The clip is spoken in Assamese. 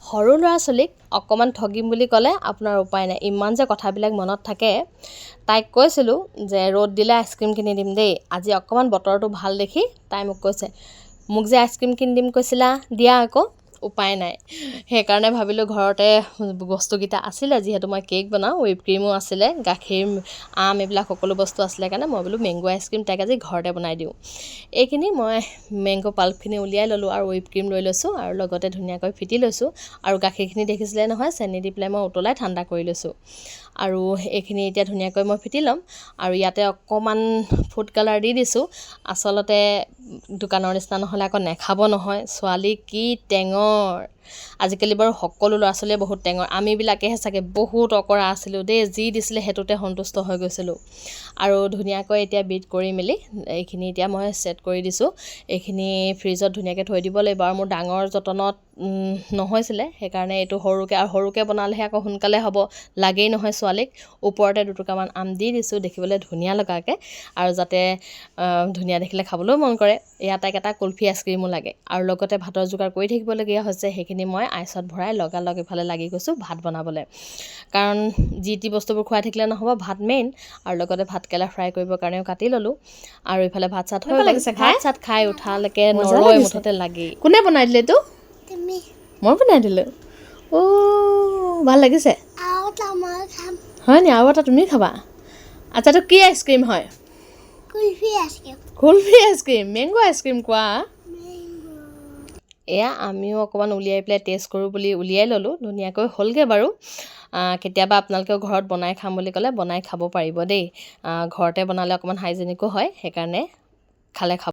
সৰু ল'ৰা ছোৱালীক অকণমান ঠগিম বুলি ক'লে আপোনাৰ উপায় নাই, ইমান যে কথাবিলাক মনত থাকে। তাইক কৈছিলোঁ যে ৰ'দ দিলে আইচক্ৰীম কিনি দিম দেই, আজি অকণমান বতৰটো ভাল দেখি তাই মোক কৈছে মোক যে আইচক্ৰীম কিনি দিম কৈছিলা, দিয়া আকৌ। উপায় নাই, সেইকাৰণে ভাবিলোঁ ঘৰতে বস্তুকেইটা আছিলে, যিহেতু মই কেক বনাওঁ, হুইপ ক্ৰীমো আছিলে, গাখীৰ, আম, এইবিলাক সকলো বস্তু আছিলে কাৰণে মই বোলো মেংগ' আইচক্ৰীম তাইক আজি ঘৰতে বনাই দিওঁ। এইখিনি মই মেংগ' পাল্পখিনি উলিয়াই ল'লোঁ আৰু হুইপ ক্ৰীম লৈ লৈছোঁ আৰু লগতে ধুনীয়াকৈ ফিটি লৈছোঁ। আৰু গাখীৰখিনি দেখিছিলে নহয়, চেনি দি পেলাই মই উতলাই ঠাণ্ডা কৰি লৈছোঁ। আৰু এইখিনি এতিয়া ধুনীয়াকৈ মই ফিটি ল'ম। আৰু ইয়াতে অকণমান ফুড কালাৰ দি দিছোঁ। আচলতে দোকানৰ নিচিনা নহ'লে আকৌ নেখাব নহয়, ছোৱালী কি টেঙৰ। আজিকালি বাৰু সকলো ল'ৰা ছোৱালীয়ে বহুত টেঙৰ, আমিবিলাকেহে চাগে বহুত অকৰা আছিলোঁ দেই, যি দিছিলে সেইটোতে সন্তুষ্ট হৈ গৈছিলোঁ। আৰু ধুনীয়াকৈ এতিয়া বিট কৰি মেলি এইখিনি এতিয়া মই ছেট কৰি দিছোঁ। এইখিনি ফ্ৰিজত ধুনীয়াকৈ থৈ দিব লাগিব। আৰু মোৰ ডাঙৰ যতনত নহৈছিলে, সেইকাৰণে এইটো সৰুকৈ বনালেহে আকৌ সোনকালে হ'ব, লাগেই নহয় ছোৱালীক। ওপৰতে দুটুকামান আম দি দিছোঁ দেখিবলৈ ধুনীয়া লগাকৈ, আৰু যাতে ধুনীয়া দেখিলে খাবলৈও মন কৰে। ইয়াত তাইক এটা কুলফি আইচক্ৰীমো লাগে আৰু লগতে ভাতৰ যোগাৰ কৰি থাকিবলগীয়া হৈছে। সেইখিনি মই আইচত ভৰাই লগালগ ইফালে লাগি গৈছোঁ ভাত বনাবলৈ, কাৰণ যি টি বস্তুবোৰ খুৱাই থাকিলে নহ'ব, ভাত মেইন। আৰু লগতে ভাতকেৰেলা ফ্ৰাই কৰিবৰ কাৰণেও কাটি ল'লোঁ। আৰু ইফালে ভাত চাত হৈ গ'ল, ভাত চাত খাই উঠালৈকে নৰৈ মুঠতে লাগি। কোনে বনাই দিলে এইটো? মই বনাই দিলোঁ। ভাল লাগিছে হয় নি? আৰু এটা তুমি খাবা? আচ্ছা, এইটো কি আইচক্ৰীম হয়? কুলফি আইচক্ৰীম, মেংগ' আইচক্ৰীম কোৱা। এয়া আমিও অকণমান উলিয়াই পেলাই টেষ্ট কৰোঁ বুলি উলিয়াই ল'লোঁ, ধুনীয়াকৈ হ'লগৈ বাৰু। কেতিয়াবা আপোনালোকেও ঘৰত বনাই খাম বুলি ক'লে বনাই খাব পাৰিব দেই। ঘৰতে বনালে অকণমান হাইজেনিকো হয়, সেইকাৰণে খালে খাব।